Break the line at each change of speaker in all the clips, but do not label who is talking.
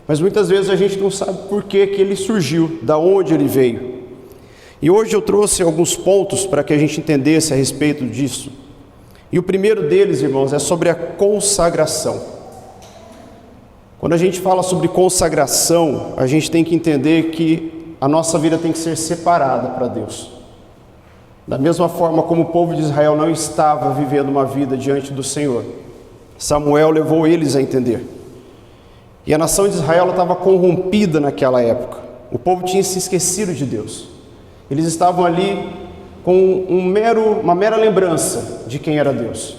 Mas muitas vezes a gente não sabe por que ele surgiu, da onde ele veio. E hoje eu trouxe alguns pontos para que a gente entendesse a respeito disso. E o primeiro deles, irmãos, é sobre a consagração. Quando a gente fala sobre consagração, a gente tem que entender que a nossa vida tem que ser separada para Deus. Da mesma forma como o povo de Israel não estava vivendo uma vida diante do Senhor, Samuel levou eles a entender. E a nação de Israel estava corrompida naquela época. O povo tinha se esquecido de Deus. Eles estavam ali com uma mera lembrança de quem era Deus.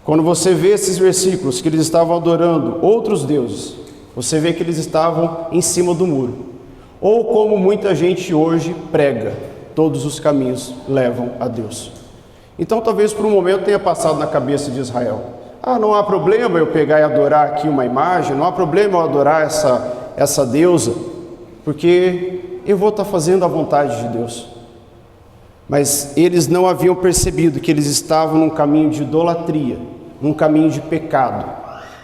Quando você vê esses versículos que eles estavam adorando outros deuses, você vê que eles estavam em cima do muro. Ou como muita gente hoje prega, todos os caminhos levam a Deus. Então talvez por um momento tenha passado na cabeça de Israel: não há problema eu pegar e adorar aqui uma imagem, não há problema eu adorar essa deusa, porque eu vou estar fazendo a vontade de Deus. Mas eles não haviam percebido que eles estavam num caminho de idolatria, num caminho de pecado,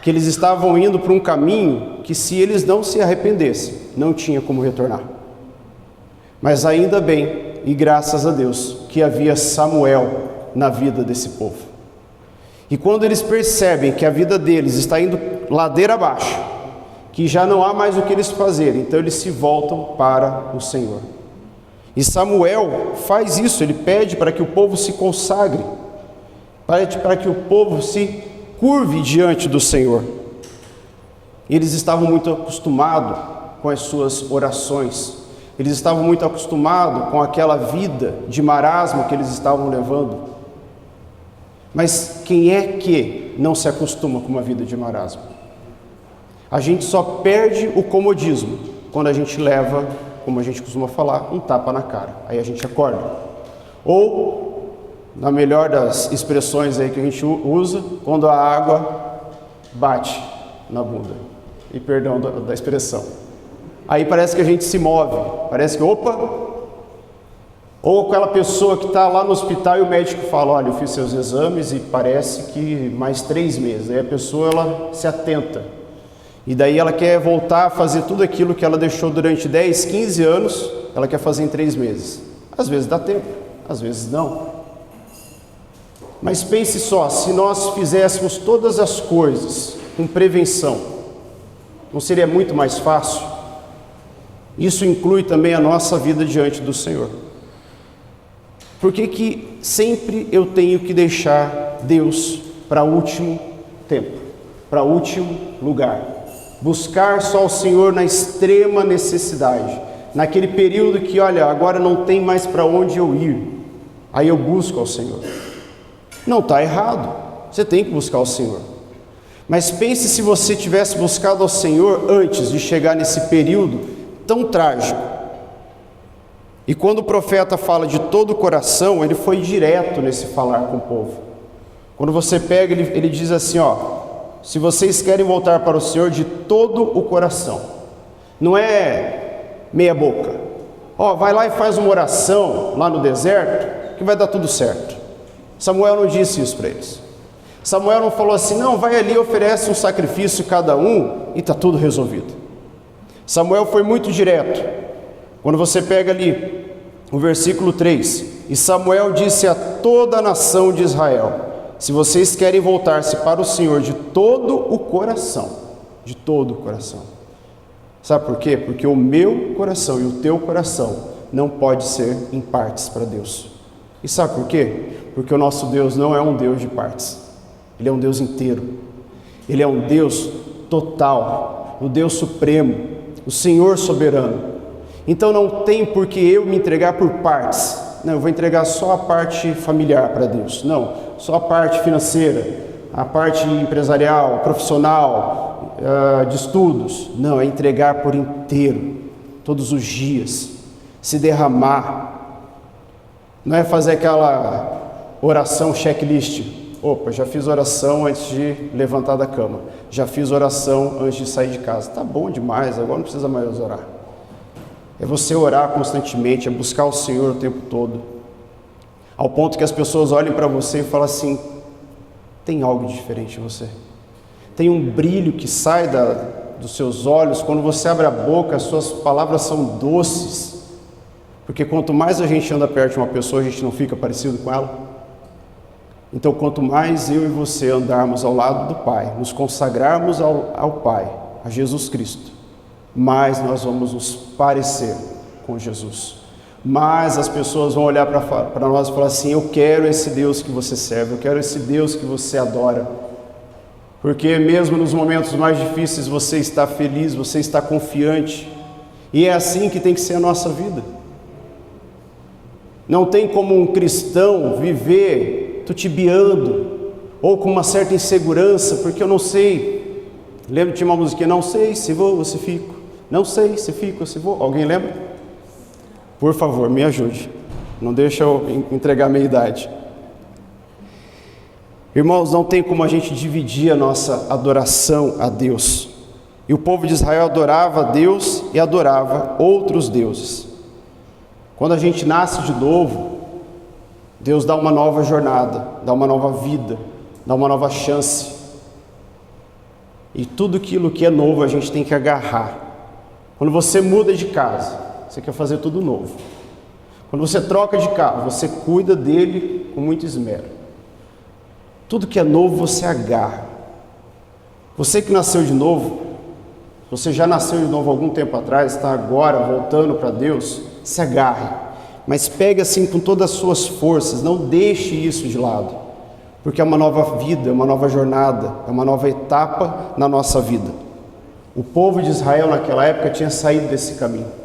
que eles estavam indo para um caminho que, se eles não se arrependessem, não tinha como retornar. Mas ainda bem, e graças a Deus, que havia Samuel na vida desse povo. E quando eles percebem que a vida deles está indo ladeira abaixo, que já não há mais o que eles fazerem, então eles se voltam para o Senhor. E Samuel faz isso, ele pede para que o povo se consagre, pede para que o povo se curve diante do Senhor. Eles estavam muito acostumados com as suas orações, eles estavam muito acostumados com aquela vida de marasmo que eles estavam levando. Mas quem é que não se acostuma com uma vida de marasmo? A gente só perde o comodismo quando a gente leva, como a gente costuma falar, um tapa na cara. Aí a gente acorda. Ou, na melhor das expressões aí que a gente usa, quando a água bate na bunda. E perdão da expressão. Aí parece que a gente se move. Parece que, opa! Ou aquela pessoa que está lá no hospital e o médico fala: olha, eu fiz seus exames e parece que mais 3 meses. Aí a pessoa, ela se atenta. E daí ela quer voltar a fazer tudo aquilo que ela deixou durante 10, 15 anos, ela quer fazer em 3 meses. Às vezes dá tempo, às vezes não. Mas pense só, se nós fizéssemos todas as coisas com prevenção, não seria muito mais fácil? Isso inclui também a nossa vida diante do Senhor. Por que sempre eu tenho que deixar Deus para o último tempo, para o último lugar? Buscar só o Senhor na extrema necessidade, naquele período que, olha, agora não tem mais para onde eu ir, aí eu busco ao Senhor. Não está errado, você tem que buscar o Senhor. Mas pense se você tivesse buscado ao Senhor antes de chegar nesse período tão trágico. E quando o profeta fala de todo o coração, ele foi direto nesse falar com o povo. Quando você pega, ele diz assim, se vocês querem voltar para o Senhor de todo o coração, não é meia boca, vai lá e faz uma oração lá no deserto, que vai dar tudo certo. Samuel não disse isso para eles. Samuel não falou assim, não, vai ali e oferece um sacrifício cada um e está tudo resolvido. Samuel foi muito direto. Quando você pega ali o versículo 3, e Samuel disse a toda a nação de Israel: se vocês querem voltar-se para o Senhor de todo o coração, de todo o coração. Sabe por quê? Porque o meu coração e o teu coração não pode ser em partes para Deus. E sabe por quê? Porque o nosso Deus não é um Deus de partes. Ele é um Deus inteiro. Ele é um Deus total, o Deus supremo, o Senhor soberano. Então não tem por que eu me entregar por partes. Não, eu vou entregar só a parte familiar para Deus. Não, só a parte financeira, a parte empresarial, profissional, de estudos. Não, é entregar por inteiro, todos os dias, se derramar. Não é fazer aquela oração checklist. Opa, já fiz oração antes de levantar da cama. Já fiz oração antes de sair de casa. Tá bom demais, agora não precisa mais orar. É você orar constantemente, é buscar o Senhor o tempo todo. Ao ponto que as pessoas olhem para você e falam assim: tem algo diferente em você. Tem um brilho que sai dos seus olhos, quando você abre a boca, as suas palavras são doces. Porque quanto mais a gente anda perto de uma pessoa, a gente não fica parecido com ela. Então, quanto mais eu e você andarmos ao lado do Pai, nos consagrarmos ao Pai, a Jesus Cristo, mais nós vamos nos parecer com Jesus. Mais as pessoas vão olhar para nós e falar assim: eu quero esse Deus que você serve, eu quero esse Deus que você adora. Porque mesmo nos momentos mais difíceis você está feliz, você está confiante. E é assim que tem que ser a nossa vida. Não tem como um cristão viver titubeando ou com uma certa insegurança, porque eu não sei. Lembra, tinha uma musiquinha: não sei se vou ou se fico, não sei se fico ou se vou. Alguém lembra? Por favor, me ajude. Não deixa eu entregar a minha idade. Irmãos, não tem como a gente dividir a nossa adoração a Deus. E o povo de Israel adorava a Deus e adorava outros deuses. Quando a gente nasce de novo, Deus dá uma nova jornada, dá uma nova vida, dá uma nova chance. E tudo aquilo que é novo a gente tem que agarrar. Quando você muda de casa, você quer fazer tudo novo. Quando você troca de carro, você cuida dele com muito esmero. Tudo que é novo você agarra. Você que nasceu de novo, você já nasceu de novo algum tempo atrás, está agora voltando para Deus, se agarre. Mas pegue assim com todas as suas forças, não deixe isso de lado. Porque é uma nova vida, é uma nova jornada, é uma nova etapa na nossa vida. O povo de Israel naquela época tinha saído desse caminho.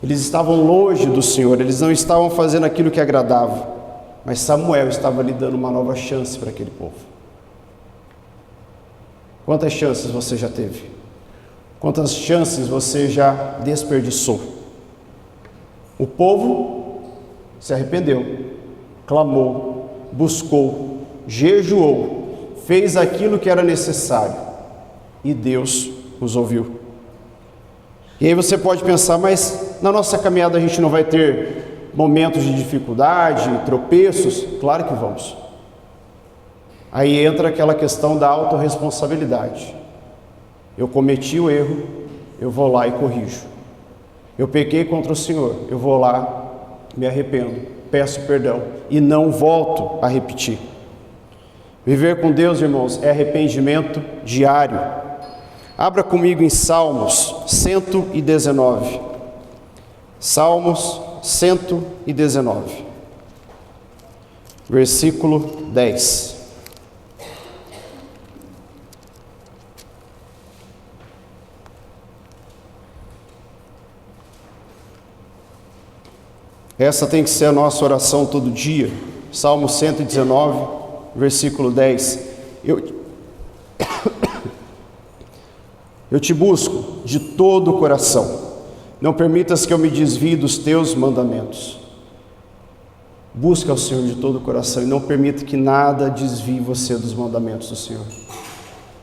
Eles estavam longe do Senhor, eles não estavam fazendo aquilo que agradava. Mas Samuel estava lhe dando uma nova chance para aquele povo. Quantas chances você já teve? Quantas chances você já desperdiçou? O povo se arrependeu, clamou, buscou, jejuou, fez aquilo que era necessário e Deus os ouviu. E aí você pode pensar: mas na nossa caminhada a gente não vai ter momentos de dificuldade, tropeços? Claro que vamos. Aí entra aquela questão da autorresponsabilidade. Eu cometi o erro, eu vou lá e corrijo. Eu pequei contra o Senhor, eu vou lá, me arrependo, peço perdão e não volto a repetir. Viver com Deus, irmãos, é arrependimento diário. Abra comigo em Salmos 119. Salmos 119, versículo 10. Essa tem que ser a nossa oração todo dia. Salmo 119, versículo 10. Eu te busco de todo o coração. Não permitas que eu me desvie dos teus mandamentos. Busca ao Senhor de todo o coração e não permita que nada desvie você dos mandamentos do Senhor.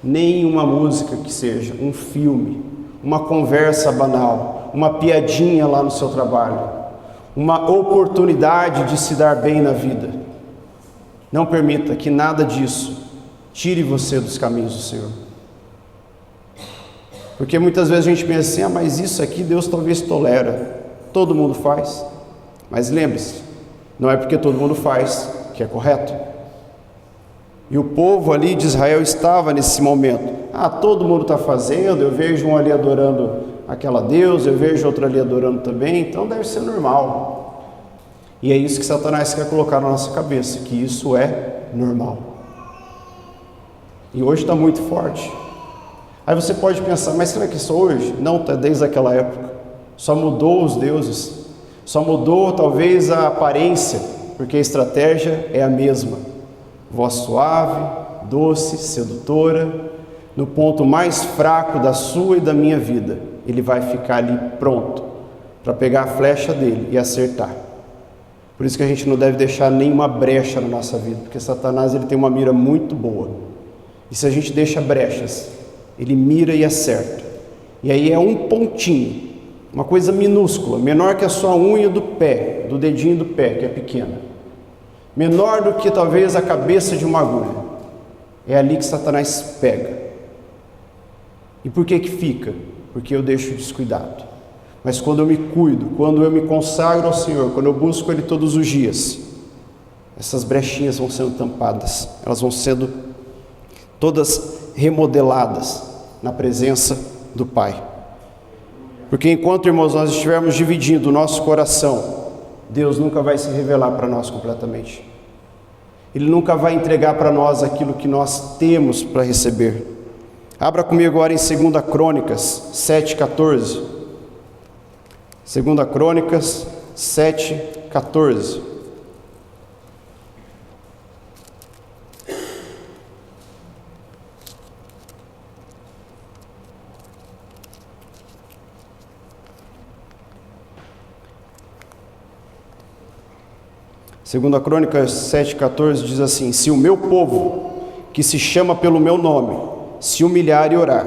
Nem uma música que seja, um filme, uma conversa banal, uma piadinha lá no seu trabalho, uma oportunidade de se dar bem na vida. Não permita que nada disso tire você dos caminhos do Senhor. Porque muitas vezes a gente pensa assim: mas isso aqui Deus talvez tolera, todo mundo faz. Mas lembre-se, não é porque todo mundo faz que é correto. E o povo ali de Israel estava nesse momento: todo mundo está fazendo, eu vejo um ali adorando aquela deusa, eu vejo outro ali adorando também, então deve ser normal. E é isso que Satanás quer colocar na nossa cabeça, que isso é normal. E hoje está muito forte. Aí você pode pensar: mas será que isso hoje? Não, está desde aquela época. Só mudou os deuses, só mudou talvez a aparência, porque a estratégia é a mesma. Voz suave, doce, sedutora, no ponto mais fraco da sua e da minha vida, ele vai ficar ali pronto para pegar a flecha dele e acertar. Por isso que a gente não deve deixar nenhuma brecha na nossa vida, porque Satanás ele tem uma mira muito boa. E se a gente deixa brechas, ele mira e acerta. E aí é um pontinho, uma coisa minúscula, menor que a sua unha do pé, do dedinho do pé, que é pequena. Menor do que talvez a cabeça de uma agulha. É ali que Satanás pega. E por que que fica? Porque eu deixo descuidado. Mas quando eu me cuido, quando eu me consagro ao Senhor, quando eu busco Ele todos os dias, essas brechinhas vão sendo tampadas, elas vão sendo todas remodeladas na presença do Pai. Porque enquanto, irmãos, nós estivermos dividindo o nosso coração, Deus nunca vai se revelar para nós completamente. Ele nunca vai entregar para nós aquilo que nós temos para receber. Abra comigo agora em 2 Crônicas 7,14. 2 Crônicas 7,14. Segunda Crônicas 7,14 diz assim: se o meu povo, que se chama pelo meu nome, se humilhar e orar,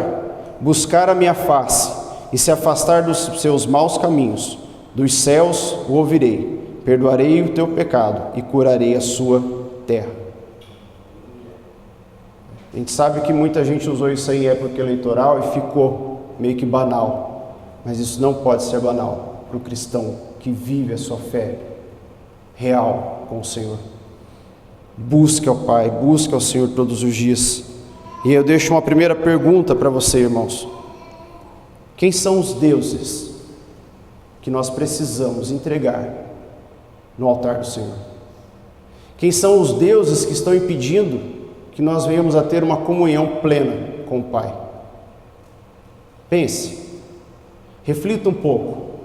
buscar a minha face e se afastar dos seus maus caminhos, dos céus o ouvirei, perdoarei o teu pecado e curarei a sua terra. A gente sabe que muita gente usou isso aí em época eleitoral e ficou meio que banal, mas isso não pode ser banal para o cristão que vive a sua fé real com o Senhor. Busque ao Pai, busque ao Senhor todos os dias. E eu deixo uma primeira pergunta para você, irmãos. Quem são os deuses que nós precisamos entregar no altar do Senhor? Quem são os deuses que estão impedindo que nós venhamos a ter uma comunhão plena com o Pai? Pense, reflita um pouco.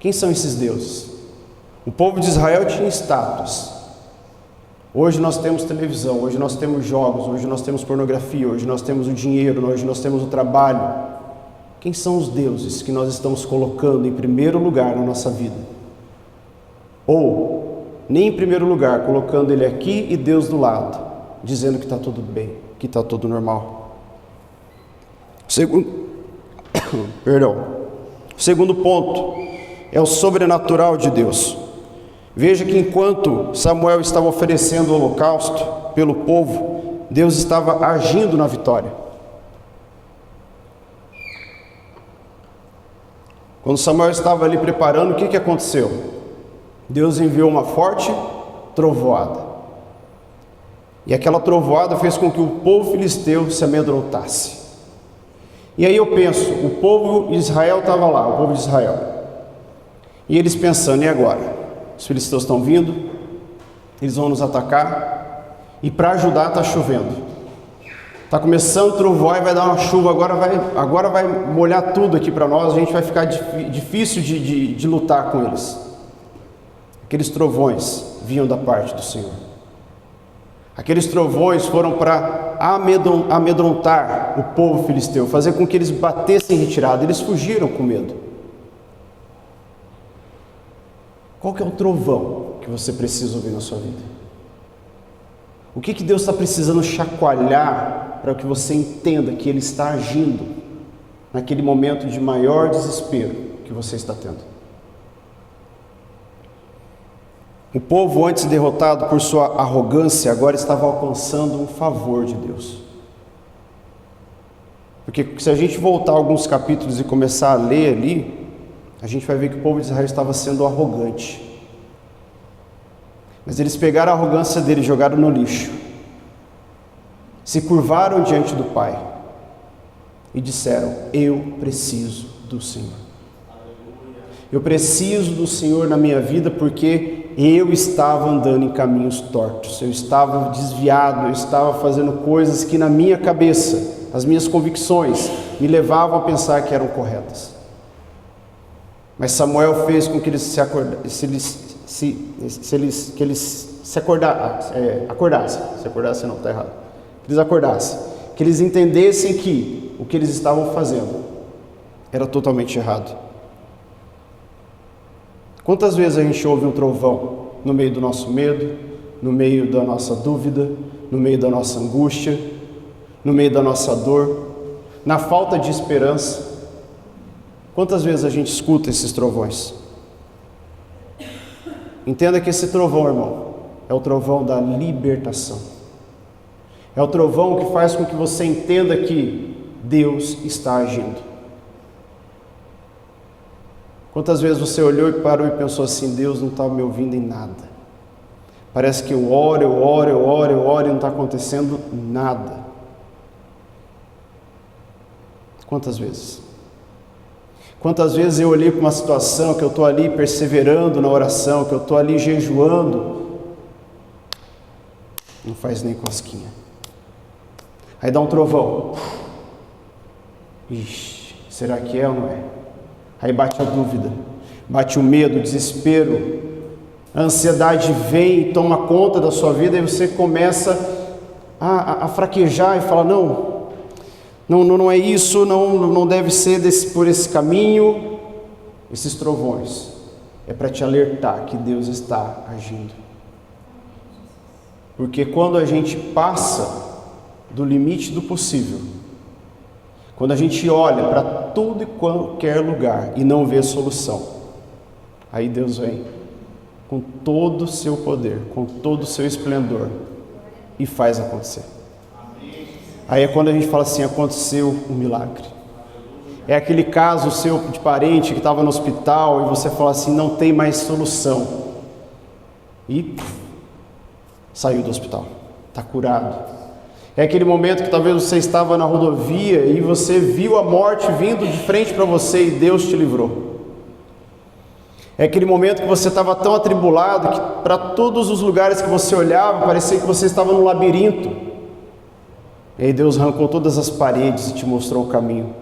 Quem são esses deuses? O povo de Israel tinha status. Hoje nós temos televisão, hoje nós temos jogos, hoje nós temos pornografia, hoje nós temos o dinheiro, hoje nós temos o trabalho. Quem são os deuses que nós estamos colocando em primeiro lugar na nossa vida? Ou, nem em primeiro lugar, colocando Ele aqui e Deus do lado, dizendo que está tudo bem, que está tudo normal. O segundo ponto é o sobrenatural de Deus. Veja que enquanto Samuel estava oferecendo o holocausto pelo povo, Deus estava agindo na vitória. Quando Samuel estava ali preparando, o que aconteceu? Deus enviou uma forte trovoada. E aquela trovoada fez com que o povo filisteu se amedrontasse. E aí eu penso, o povo de Israel estava lá, o povo de Israel. E eles pensando, e agora? Os filisteus estão vindo, eles vão nos atacar, e para ajudar está chovendo. Está começando a trovoar e vai dar uma chuva, agora vai molhar tudo aqui para nós, a gente vai ficar difícil de lutar com eles. Aqueles trovões vinham da parte do Senhor. Aqueles trovões foram para amedrontar o povo filisteu, fazer com que eles batessem em retirada, eles fugiram com medo. Qual que é o trovão que você precisa ouvir na sua vida? O que Deus está precisando chacoalhar para que você entenda que Ele está agindo naquele momento de maior desespero que você está tendo? O povo, antes derrotado por sua arrogância, agora estava alcançando um favor de Deus. Porque se a gente voltar alguns capítulos e começar a ler ali, a gente vai ver que o povo de Israel estava sendo arrogante. Mas eles pegaram a arrogância dele e jogaram no lixo. Se curvaram diante do Pai e disseram: eu preciso do Senhor. Eu preciso do Senhor na minha vida porque eu estava andando em caminhos tortos, eu estava desviado, eu estava fazendo coisas que na minha cabeça, as minhas convicções, me levavam a pensar que eram corretas. Mas Samuel fez com que eles acordassem, que eles entendessem que o que eles estavam fazendo era totalmente errado. Quantas vezes a gente ouve um trovão no meio do nosso medo, no meio da nossa dúvida, no meio da nossa angústia, no meio da nossa dor, na falta de esperança? Quantas vezes a gente escuta esses trovões? Entenda que esse trovão, irmão, é o trovão da libertação. É o trovão que faz com que você entenda que Deus está agindo. Quantas vezes você olhou e parou e pensou assim: Deus não está me ouvindo em nada. Parece que eu oro e não está acontecendo nada. Quantas vezes? Quantas vezes eu olhei para uma situação que eu estou ali perseverando na oração, que eu estou ali jejuando, não faz nem cosquinha. Aí dá um trovão. Ixi, será que é ou não é? Aí bate a dúvida, bate o medo, o desespero, a ansiedade vem e toma conta da sua vida, e você começa a fraquejar e fala: não é isso, não deve ser por esse caminho. Esses trovões é para te alertar que Deus está agindo. Porque quando a gente passa do limite do possível, quando a gente olha para todo e qualquer lugar e não vê solução, aí Deus vem com todo o seu poder, com todo o seu esplendor e faz acontecer. Aí é quando a gente fala assim: aconteceu um milagre. É aquele caso seu de parente que estava no hospital e você fala assim: não tem mais solução, e saiu do hospital, está curado. É aquele momento que talvez você estava na rodovia e você viu a morte vindo de frente para você e Deus te livrou. É aquele momento que você estava tão atribulado que para todos os lugares que você olhava parecia que você estava num labirinto. E aí Deus arrancou todas as paredes e te mostrou o caminho.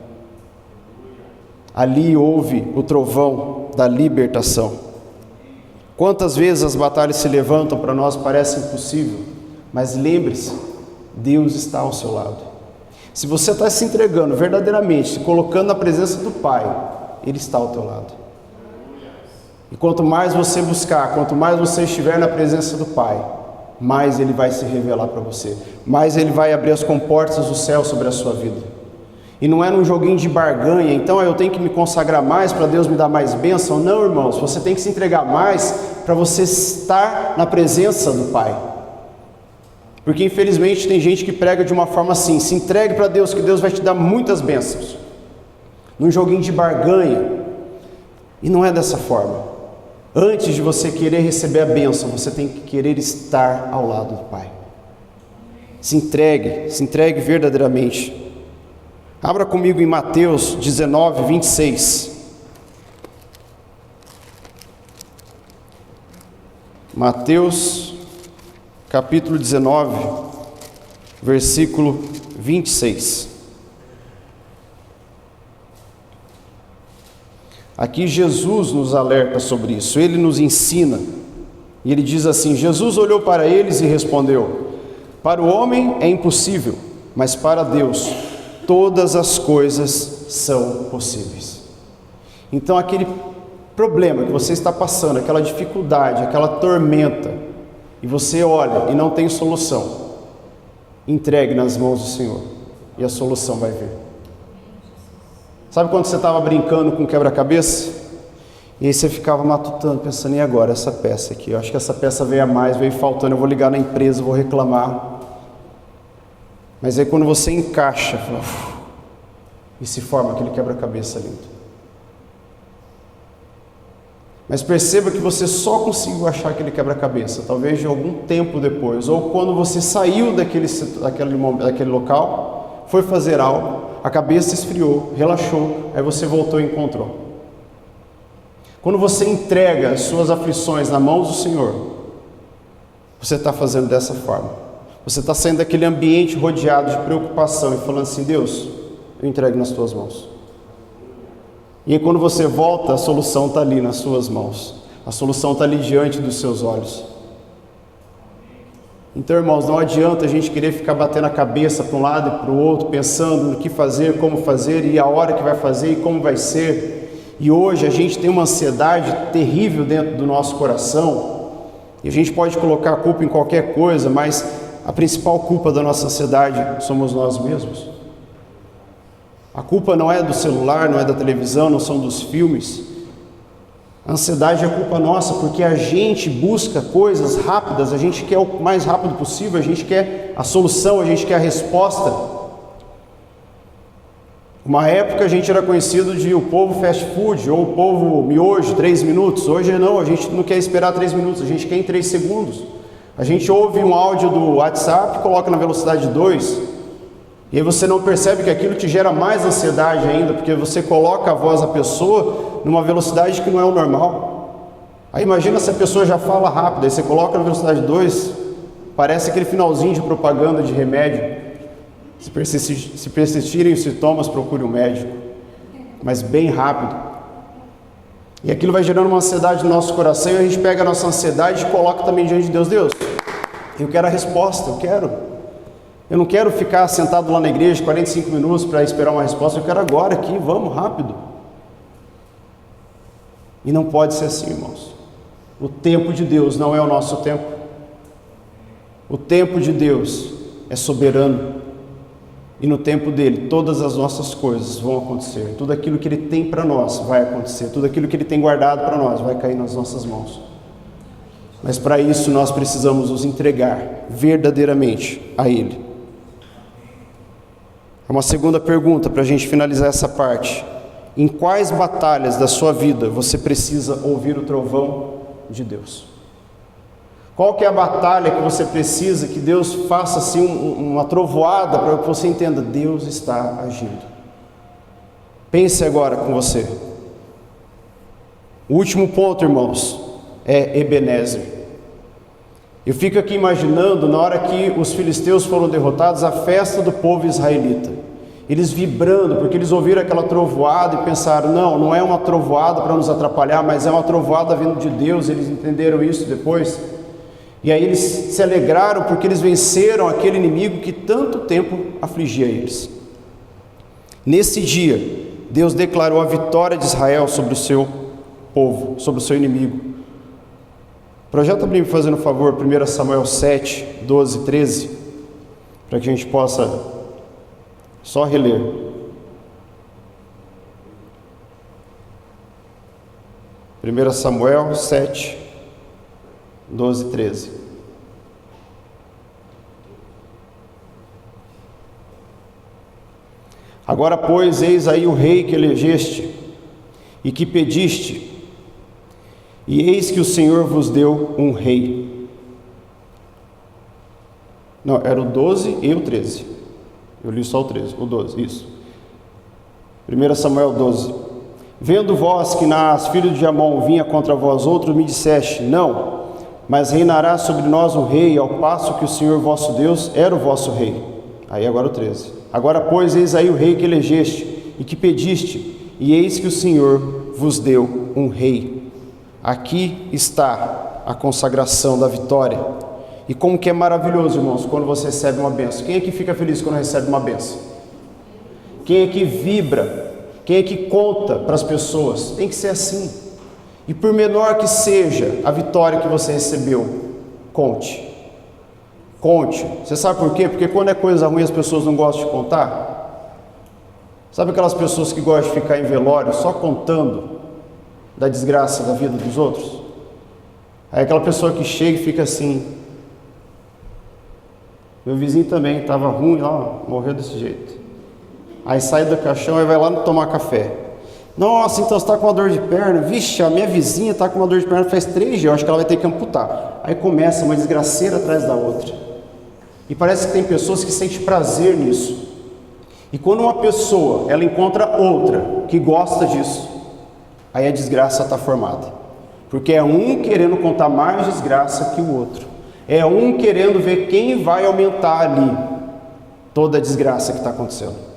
Ali houve o trovão da libertação. Quantas vezes as batalhas se levantam para nós, parece impossível, mas lembre-se, Deus está ao seu lado. Se você está se entregando verdadeiramente, se colocando na presença do Pai, Ele está ao teu lado. E quanto mais você buscar, quanto mais você estiver na presença do Pai, mais Ele vai se revelar para você, mais Ele vai abrir as comportas do céu sobre a sua vida. E não é num joguinho de barganha: então eu tenho que me consagrar mais para Deus me dar mais bênção. Não, irmãos, você tem que se entregar mais para você estar na presença do Pai. Porque infelizmente tem gente que prega de uma forma assim: se entregue para Deus que Deus vai te dar muitas bênçãos, num joguinho de barganha. E não é dessa forma. Antes de você querer receber a bênção, você tem que querer estar ao lado do Pai. Se entregue verdadeiramente. Abra comigo em Mateus 19, 26. Mateus capítulo 19, versículo 26. Aqui Jesus nos alerta sobre isso, Ele nos ensina. E Ele diz assim: Jesus olhou para eles e respondeu: para o homem é impossível, mas para Deus todas as coisas são possíveis. Então aquele problema que você está passando, aquela dificuldade, aquela tormenta, e você olha e não tem solução, entregue nas mãos do Senhor e a solução vai vir. Sabe quando você estava brincando com quebra-cabeça? E aí você ficava matutando, pensando: e agora essa peça aqui? Eu acho que essa peça veio a mais, veio faltando, eu vou ligar na empresa, vou reclamar. Mas aí quando você encaixa, e se forma aquele quebra-cabeça lindo. Mas perceba que você só conseguiu achar aquele quebra-cabeça, talvez de algum tempo depois, ou quando você saiu daquele local, foi fazer algo, a cabeça esfriou, relaxou, aí você voltou e encontrou. Quando você entrega as suas aflições na mão do Senhor, você está fazendo dessa forma. Você está saindo daquele ambiente rodeado de preocupação e falando assim: Deus, eu entrego nas tuas mãos. E aí quando você volta, a solução está ali nas suas mãos. A solução está ali diante dos seus olhos. Então, irmãos, não adianta a gente querer ficar batendo a cabeça para um lado e para o outro, pensando no que fazer, como fazer, e a hora que vai fazer e como vai ser. E hoje a gente tem uma ansiedade terrível dentro do nosso coração, e a gente pode colocar a culpa em qualquer coisa, mas a principal culpa da nossa ansiedade somos nós mesmos. A culpa não é do celular, não é da televisão, não são dos filmes. A ansiedade é culpa nossa, porque a gente busca coisas rápidas, a gente quer o mais rápido possível, a gente quer a solução, a gente quer a resposta. Uma época a gente era conhecido de o povo fast food ou o povo miojo, 3 minutos. Hoje não, a gente não quer esperar 3 minutos, a gente quer em 3 segundos. A gente ouve um áudio do WhatsApp, coloca na velocidade 2, e aí você não percebe que aquilo te gera mais ansiedade ainda, porque você coloca a voz da pessoa numa velocidade que não é o normal. Aí imagina se a pessoa já fala rápido, aí você coloca na velocidade 2, parece aquele finalzinho de propaganda de remédio. Se persistirem os sintomas, procure um médico, mas bem rápido. E aquilo vai gerando uma ansiedade no nosso coração, e a gente pega a nossa ansiedade e coloca também diante de Deus. Deus, eu quero a resposta, eu não quero ficar sentado lá na igreja 45 minutos para esperar uma resposta, eu quero agora aqui, vamos, rápido. E não pode ser assim, irmãos. O tempo de Deus não é o nosso tempo. O tempo de Deus é soberano. E no tempo dele, todas as nossas coisas vão acontecer. Tudo aquilo que ele tem para nós vai acontecer. Tudo aquilo que ele tem guardado para nós vai cair nas nossas mãos. Mas para isso nós precisamos nos entregar verdadeiramente a ele. Uma segunda pergunta para a gente finalizar essa parte. Em quais batalhas da sua vida você precisa ouvir o trovão de Deus? Qual que é a batalha que você precisa que Deus faça assim uma trovoada para que você entenda, Deus está agindo? Pense agora com você. O último ponto, irmãos, é Ebenezer. Eu fico aqui imaginando, na hora que os filisteus foram derrotados, a festa do povo israelita. Eles vibrando, porque eles ouviram aquela trovoada e pensaram, não é uma trovoada para nos atrapalhar, mas é uma trovoada vindo de Deus. Eles entenderam isso depois. E aí eles se alegraram porque eles venceram aquele inimigo que tanto tempo afligia eles. Nesse dia, Deus declarou a vitória de Israel sobre o seu povo, sobre o seu inimigo. Projeta para mim, fazendo um favor, 1 Samuel 7, 12 e 13, para que a gente possa só reler. Primeira Samuel 7, 12 e 13. Agora, pois, eis aí o rei que elegeste e que pediste, e eis que o Senhor vos deu um rei. Não, era o 12 e o 13. Eu li só o 13, o 12, isso. 1 Samuel 12. Vendo vós que Naás, filho de Amon, vinha contra vós outros, me disseste, não, mas reinará sobre nós um rei, ao passo que o Senhor vosso Deus era o vosso rei. Aí agora o 13. Agora, pois, eis aí o rei que elegeste e que pediste, e eis que o Senhor vos deu um rei. Aqui está a consagração da vitória. E como que é maravilhoso, irmãos, quando você recebe uma bênção. Quem é que fica feliz quando recebe uma bênção? Quem é que vibra? Quem é que conta para as pessoas? Tem que ser assim. E por menor que seja a vitória que você recebeu, conte. Conte. Você sabe por quê? Porque quando é coisa ruim as pessoas não gostam de contar. Sabe aquelas pessoas que gostam de ficar em velório só contando da desgraça da vida dos outros? Aí aquela pessoa que chega e fica assim, meu vizinho também estava ruim lá, morreu desse jeito. Aí sai do caixão e vai lá tomar café. Nossa, então você está com uma dor de perna? Vixe, a minha vizinha está com uma dor de perna faz 3 dias, eu acho que ela vai ter que amputar. Aí começa uma desgraceira atrás da outra. E parece que tem pessoas que sentem prazer nisso. E quando uma pessoa, ela encontra outra que gosta disso, aí a desgraça está formada. Porque é um querendo contar mais desgraça que o outro. É um querendo ver quem vai aumentar ali toda a desgraça que está acontecendo.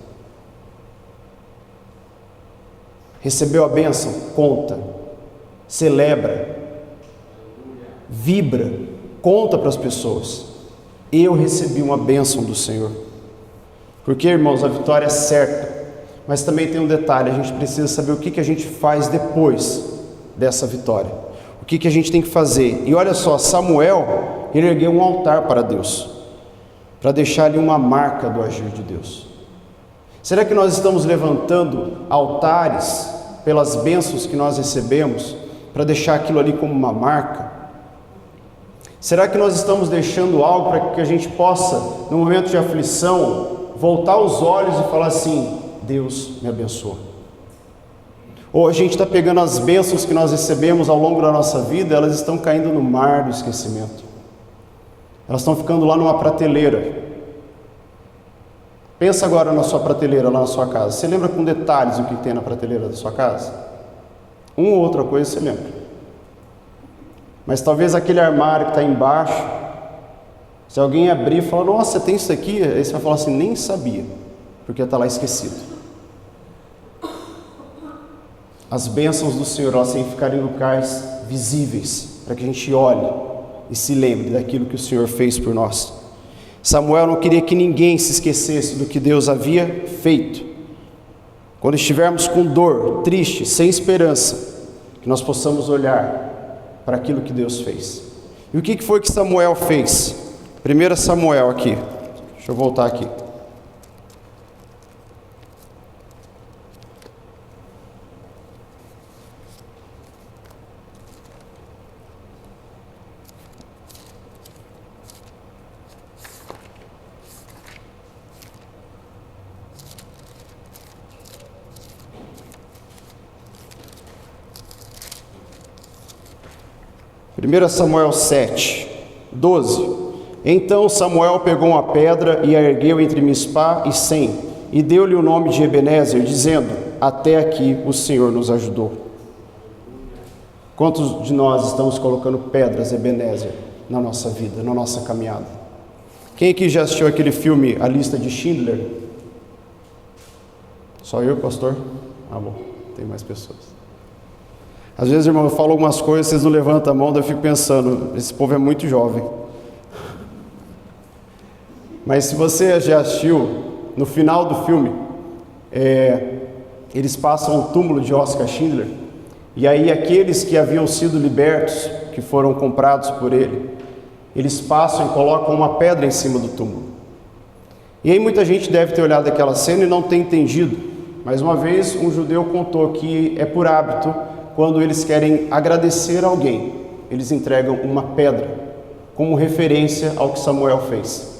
Recebeu a bênção? Conta. Celebra. Vibra. Conta para as pessoas. Eu recebi uma bênção do Senhor. Porque, irmãos, a vitória é certa. Mas também tem um detalhe, a gente precisa saber o que a gente faz depois dessa vitória. O que a gente tem que fazer. E olha só, Samuel, ele ergueu um altar para Deus, para deixar ali uma marca do agir de Deus. Será que nós estamos levantando altares pelas bênçãos que nós recebemos, para deixar aquilo ali como uma marca? Será que nós estamos deixando algo para que a gente possa, no momento de aflição, voltar os olhos e falar assim, Deus me abençoou. Ou a gente está pegando as bênçãos que nós recebemos ao longo da nossa vida, elas estão caindo no mar do esquecimento. Elas estão ficando lá numa prateleira. Pensa agora na sua prateleira, lá na sua casa. Você lembra com detalhes o que tem na prateleira da sua casa? Uma ou outra coisa você lembra. Mas talvez aquele armário que está embaixo, se alguém abrir e falar, nossa, tem isso aqui? Aí você vai falar assim, nem sabia, porque está lá esquecido. As bênçãos do Senhor, elas têm que ficar em lugares visíveis, para que a gente olhe e se lembre daquilo que o Senhor fez por nós. Samuel não queria que ninguém se esquecesse do que Deus havia feito. Quando estivermos com dor, triste, sem esperança, que nós possamos olhar para aquilo que Deus fez. E o que foi que Samuel fez? 1 Samuel aqui, deixa eu voltar aqui. Primeiro Samuel 7, 12. Então Samuel pegou uma pedra e a ergueu entre Mispá e Sem, e deu-lhe o nome de Ebenezer, dizendo, até aqui o Senhor nos ajudou. Quantos de nós estamos colocando pedras, Ebenezer, na nossa vida, na nossa caminhada? Quem aqui já assistiu aquele filme, A Lista de Schindler? Só eu, pastor? Ah, bom, tem mais pessoas. Às vezes, irmão, eu falo algumas coisas, vocês não levantam a mão, daí eu fico pensando, esse povo é muito jovem. Mas se você já assistiu, no final do filme, eles passam o túmulo de Oscar Schindler, e aí aqueles que haviam sido libertos, que foram comprados por ele, eles passam e colocam uma pedra em cima do túmulo. E aí muita gente deve ter olhado aquela cena e não ter entendido. Mas uma vez um judeu contou que é por hábito, quando eles querem agradecer a alguém, eles entregam uma pedra, como referência ao que Samuel fez.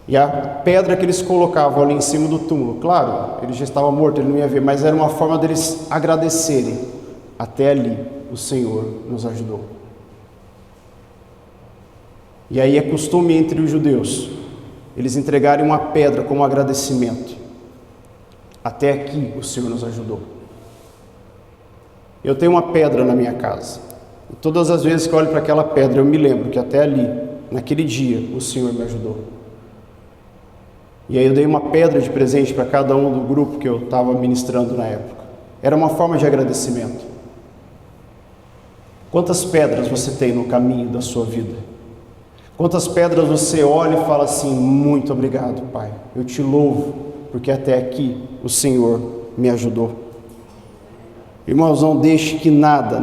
E a pedra que eles colocavam ali em cima do túmulo, claro, ele já estava morto, ele não ia ver, mas era uma forma deles agradecerem. Até ali o Senhor nos ajudou. E aí é costume entre os judeus, eles entregarem uma pedra como agradecimento. Até aqui o Senhor nos ajudou. Eu tenho uma pedra na minha casa. E todas as vezes que eu olho para aquela pedra, eu me lembro que até ali, naquele dia, o Senhor me ajudou. E aí eu dei uma pedra de presente para cada um do grupo que eu estava ministrando na época. Era uma forma de agradecimento. Quantas pedras você tem no caminho da sua vida? Quantas pedras você olha e fala assim, muito obrigado, Pai. Eu te louvo, porque até aqui o Senhor me ajudou. Irmãos, não deixe que nada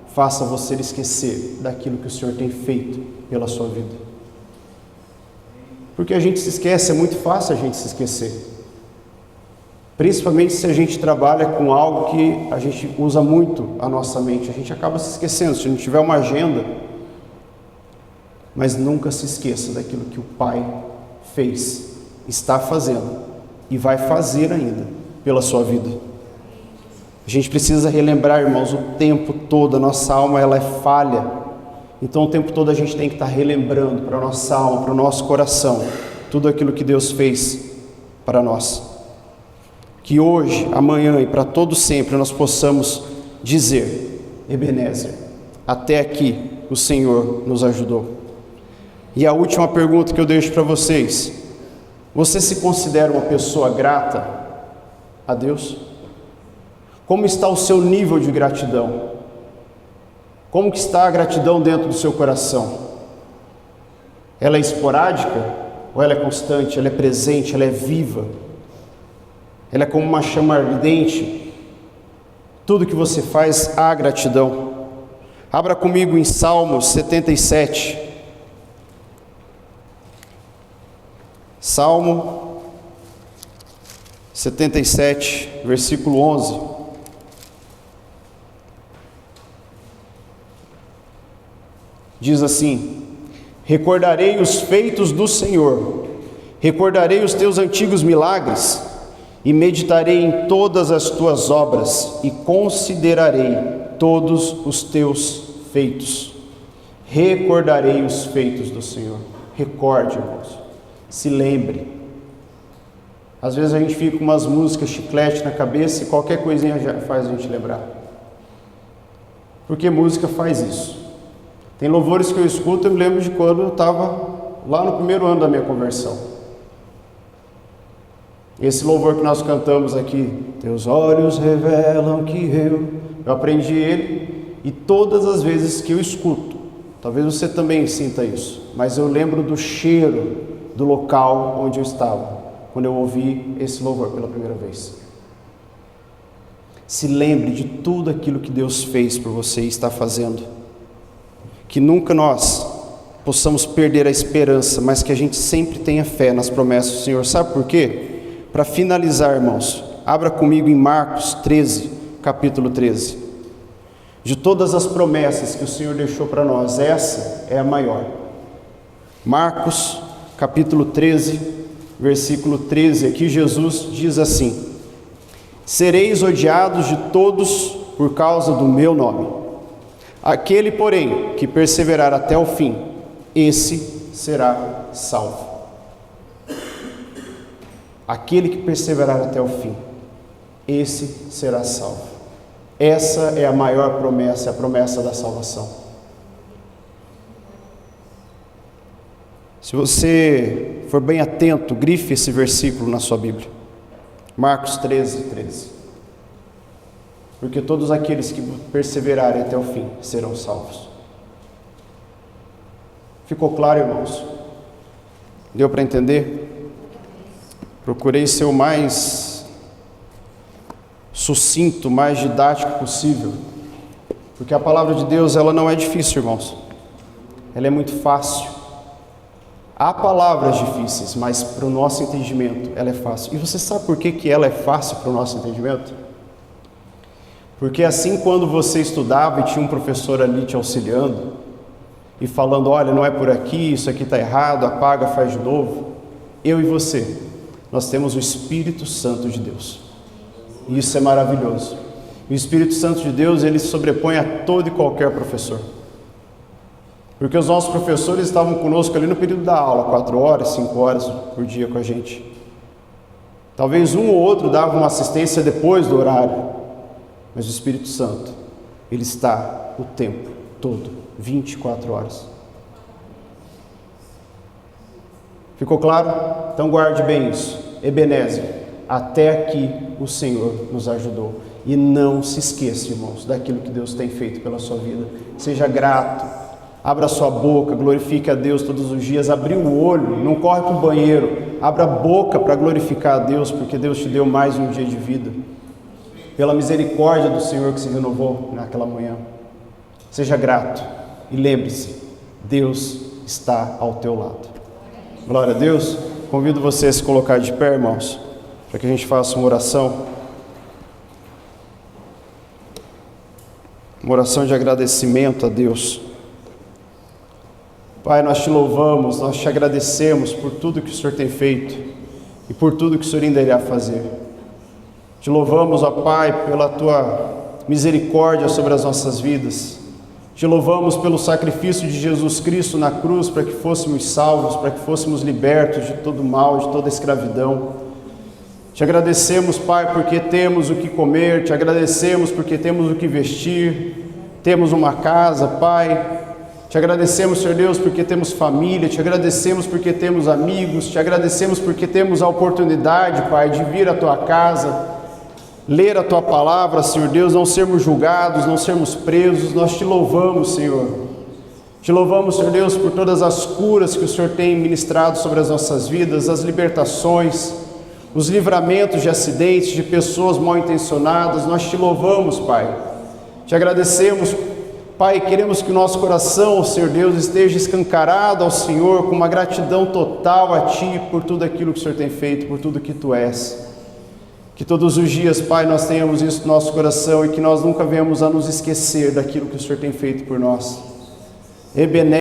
faça você esquecer daquilo que o Senhor tem feito pela sua vida. Porque a gente se esquece, é muito fácil a gente se esquecer. Principalmente se a gente trabalha com algo que a gente usa muito a nossa mente, a gente acaba se esquecendo, se não tiver uma agenda. Mas nunca se esqueça daquilo que o Pai fez, está fazendo e vai fazer ainda pela sua vida. A gente precisa relembrar, irmãos, o tempo todo, a nossa alma ela é falha. Então o tempo todo a gente tem que estar relembrando para a nossa alma, para o nosso coração, tudo aquilo que Deus fez para nós. Que hoje, amanhã e para todo sempre nós possamos dizer, Ebenezer, até aqui o Senhor nos ajudou. E a última pergunta que eu deixo para vocês, você se considera uma pessoa grata a Deus? Como está o seu nível de gratidão? Como que está a gratidão dentro do seu coração? Ela é esporádica? Ou ela é constante? Ela é presente? Ela é viva? Ela é como uma chama ardente? Tudo que você faz, há gratidão. Abra comigo em Salmos 77. Salmo 77, versículo 11. Diz assim: recordarei os feitos do Senhor Recordarei os teus antigos milagres e meditarei em todas as tuas obras e considerarei todos os teus feitos. Recordarei os feitos do Senhor. Recorde, irmãos. Se lembre. Às vezes a gente fica com umas músicas chiclete na cabeça e qualquer coisinha já faz a gente lembrar. Porque música faz isso. Tem louvores que eu escuto, eu me lembro de quando eu estava lá no primeiro ano da minha conversão. Esse louvor que nós cantamos aqui, teus olhos revelam que eu aprendi ele, e todas as vezes que eu escuto, talvez você também sinta isso, mas eu lembro do cheiro do local onde eu estava, quando eu ouvi esse louvor pela primeira vez. Se lembre de tudo aquilo que Deus fez por você e está fazendo. Que nunca nós possamos perder a esperança, mas que a gente sempre tenha fé nas promessas do Senhor. Sabe por quê? Para finalizar, irmãos, abra comigo em Marcos 13, capítulo 13. De todas as promessas que o Senhor deixou para nós, essa é a maior. Marcos, capítulo 13, versículo 13, aqui Jesus diz assim: sereis odiados de todos por causa do meu nome. Aquele, porém, que perseverar até o fim, esse será salvo. Aquele que perseverar até o fim, esse será salvo. Essa é a maior promessa, a promessa da salvação. Se você for bem atento, grife esse versículo na sua Bíblia. Marcos 13, 13. Porque todos aqueles que perseverarem até o fim serão salvos. Ficou claro, irmãos? Deu para entender? Procurei ser o mais sucinto, mais didático possível. Porque a palavra de Deus, ela não é difícil, irmãos. Ela é muito fácil. Há palavras difíceis, mas para o nosso entendimento ela é fácil. E você sabe por que ela é fácil para o nosso entendimento? Porque assim, quando você estudava e tinha um professor ali te auxiliando e falando, olha, não é por aqui, isso aqui está errado, apaga, faz de novo, eu e você, nós temos o Espírito Santo de Deus. E isso é maravilhoso. E o Espírito Santo de Deus, ele se sobrepõe a todo e qualquer professor. Porque os nossos professores estavam conosco ali no período da aula, 4 horas, 5 horas por dia com a gente. Talvez um ou outro dava uma assistência depois do horário, mas o Espírito Santo, ele está o tempo todo, 24 horas. Ficou claro? Então guarde bem isso. Ebenezer, até aqui o Senhor nos ajudou. E não se esqueça, irmãos, daquilo que Deus tem feito pela sua vida. Seja grato. Abra sua boca, glorifique a Deus todos os dias. Abrir o olho, não corre para o banheiro. Abra a boca para glorificar a Deus, porque Deus te deu mais um dia de vida. Pela misericórdia do Senhor que se renovou naquela manhã. Seja grato e lembre-se, Deus está ao teu lado. Glória a Deus. Convido você a se colocar de pé, irmãos, para que a gente faça uma oração. Uma oração de agradecimento a Deus. Pai, nós te louvamos, nós te agradecemos por tudo que o Senhor tem feito e por tudo que o Senhor ainda irá fazer. Te louvamos, ó Pai, pela tua misericórdia sobre as nossas vidas. Te louvamos pelo sacrifício de Jesus Cristo na cruz para que fôssemos salvos, para que fôssemos libertos de todo mal, de toda escravidão. Te agradecemos, Pai, porque temos o que comer, te agradecemos porque temos o que vestir, temos uma casa, Pai. Te agradecemos, Senhor Deus, porque temos família, te agradecemos porque temos amigos, te agradecemos porque temos a oportunidade, Pai, de vir à tua casa, ler a tua palavra, Senhor Deus, não sermos julgados, não sermos presos. Nós te louvamos, Senhor. Te louvamos, Senhor Deus, por todas as curas que o Senhor tem ministrado sobre as nossas vidas, as libertações, os livramentos de acidentes, de pessoas mal intencionadas. Nós te louvamos, Pai. Te agradecemos, Pai, queremos que o nosso coração, Senhor Deus, esteja escancarado ao Senhor com uma gratidão total a Ti por tudo aquilo que o Senhor tem feito, por tudo que Tu és. Que todos os dias, Pai, nós tenhamos isso no nosso coração e que nós nunca venhamos a nos esquecer daquilo que o Senhor tem feito por nós. Ebenezer.